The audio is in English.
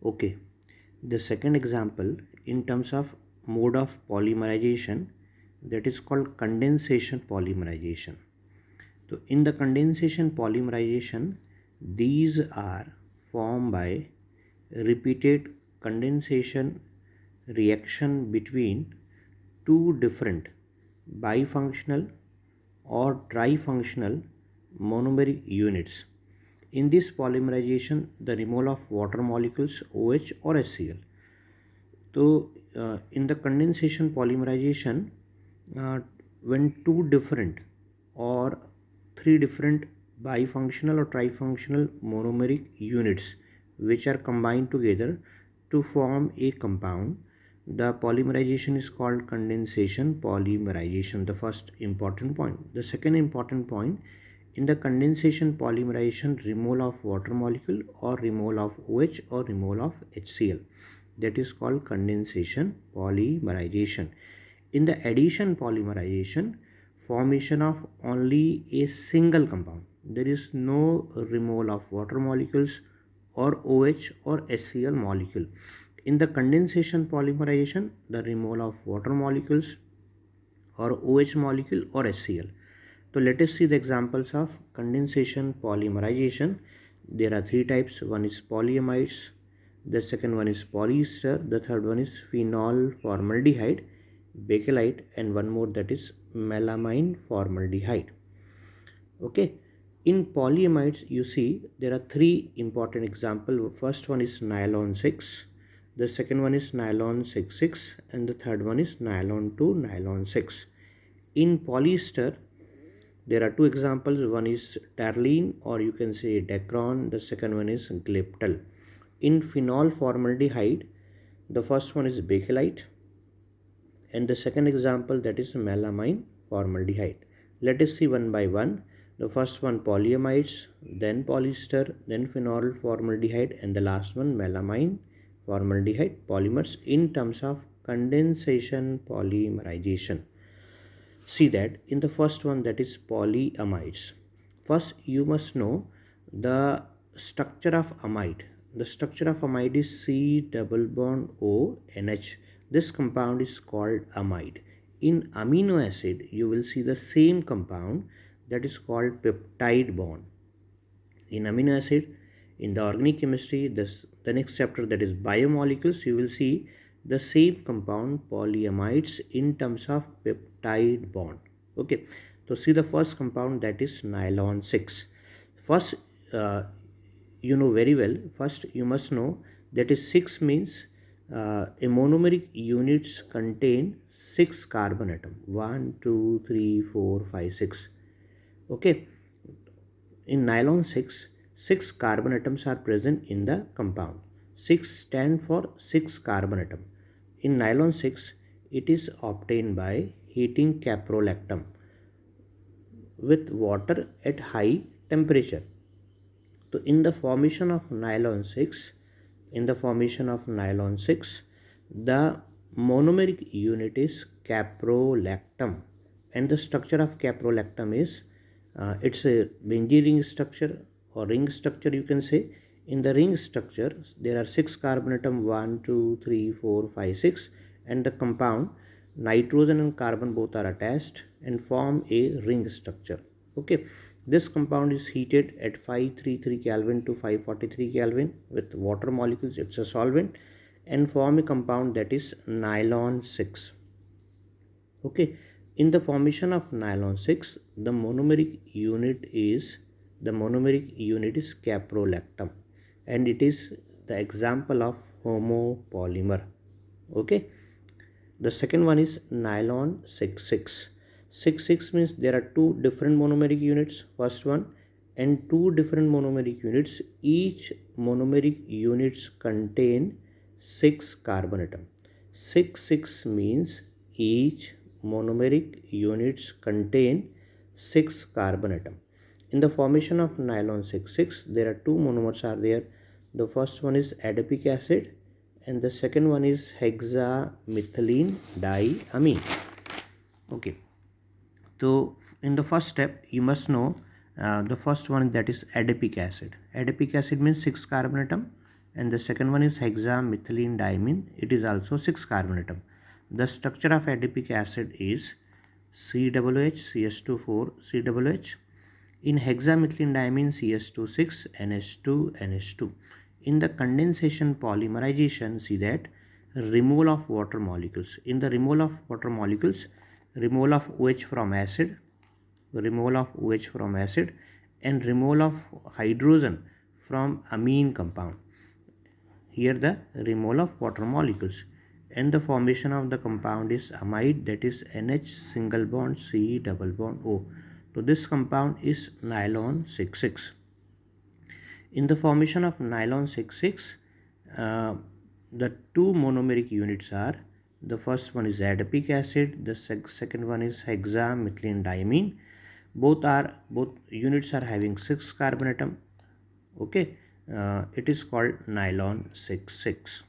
Okay, the second example in terms of mode of polymerization, that is called condensation polymerization. So in the condensation polymerization, these are formed by repeated condensation reaction between two different bifunctional or trifunctional monomeric units. In this polymerization, the removal of water molecules OH or HCl. So, in the condensation polymerization, uh, when two different or three different bifunctional or trifunctional monomeric units which are combined together to form a compound, the polymerization is called condensation polymerization. The first important point. The second important point, in the condensation polymerization, removal of water molecule or removal of OH or removal of HCl, that is called condensation polymerization. In the addition polymerization, formation of only a single compound. There is no removal of water molecules or OH or HCl molecule. In the condensation polymerization, the removal of water molecules or OH molecule or HCl. So let us see the examples of condensation polymerization. There are three types. One is polyamides, the second one is polyester, the third one is phenol formaldehyde, bakelite, and one more, that is melamine formaldehyde. Okay, in polyamides you see there are three important examples. First one is nylon 6, the second one is nylon 6,6, and the third one is nylon 2 nylon 6. In polyester there are two examples. One is Terline, or you can say Dacron. The second one is Glyptal. In phenol formaldehyde, the first one is bakelite, and the second example, that is melamine formaldehyde. Let us see one by one. The first one polyamides, then polyester, then phenol formaldehyde, and the last one melamine formaldehyde polymers in terms of condensation polymerization. See that in the first one, that is polyamides. First you must know the structure of amide. The structure of amide is C double bond O NH. This compound is called amide. In amino acid you will see the same compound, that is called peptide bond. In amino acid, in the organic chemistry, the next chapter, that is biomolecules, you will see the same compound polyamides in terms of peptide bond. Okay, so see the first compound, that is nylon 6. First, uh, you know very well, first you must know that is 6 means a monomeric units contain 6 carbon atom, 1 2 3 4 5 6. Okay, in nylon 6, 6 carbon atoms are present in the compound. 6 stand for 6 carbon atom. In nylon 6, it is obtained by heating caprolactam with water at high temperature. So in the formation of nylon 6, the monomeric unit is caprolactam, and the structure of caprolactam is it's a Benzyl ring structure or ring structure, you can say. In the ring structure there are 6 carbon atom, 1 2 3 4 5 6, and the compound nitrogen and carbon both are attached and form a ring structure. Okay, this compound is heated at 533 Kelvin to 543 Kelvin with water molecules, it's a solvent, and form a compound, that is nylon 6. Okay, in the formation of nylon 6, the monomeric unit is caprolactam, and it is the example of homopolymer. Okay, the second one is nylon 6,6. 6,6 means there are two different monomeric units, first one, and two different monomeric units. Each monomeric units contain 6 carbon atom. 6,6 means each monomeric units contain 6 carbon atom. In the formation of nylon 6,6, there are two monomers are there. The first one is adipic acid, and the second one is hexamethylene diamine. Okay, so in the first step you must know the first one, that is adipic acid. Adipic acid means 6 carbon atom, and the second one is hexamethylene diamine. It is also 6 carbon atom. The structure of adipic acid is COOH, CH2 4, COOH. In hexamethylene diamine, CH2 6, NH2, NH2. In the condensation polymerization, see that removal of water molecules. In the removal of water molecules, removal of OH from acid, removal of OH from acid, and removal of hydrogen from amine compound. Here the removal of water molecules, and the formation of the compound is amide, that is NH single bond C double bond O. So this compound is nylon 6,6. In the formation of nylon 6,6, the two monomeric units are, the first one is adipic acid, the second one is hexamethylene diamine. Both units are having 6 carbon atom. Okay, it is called nylon 6,6.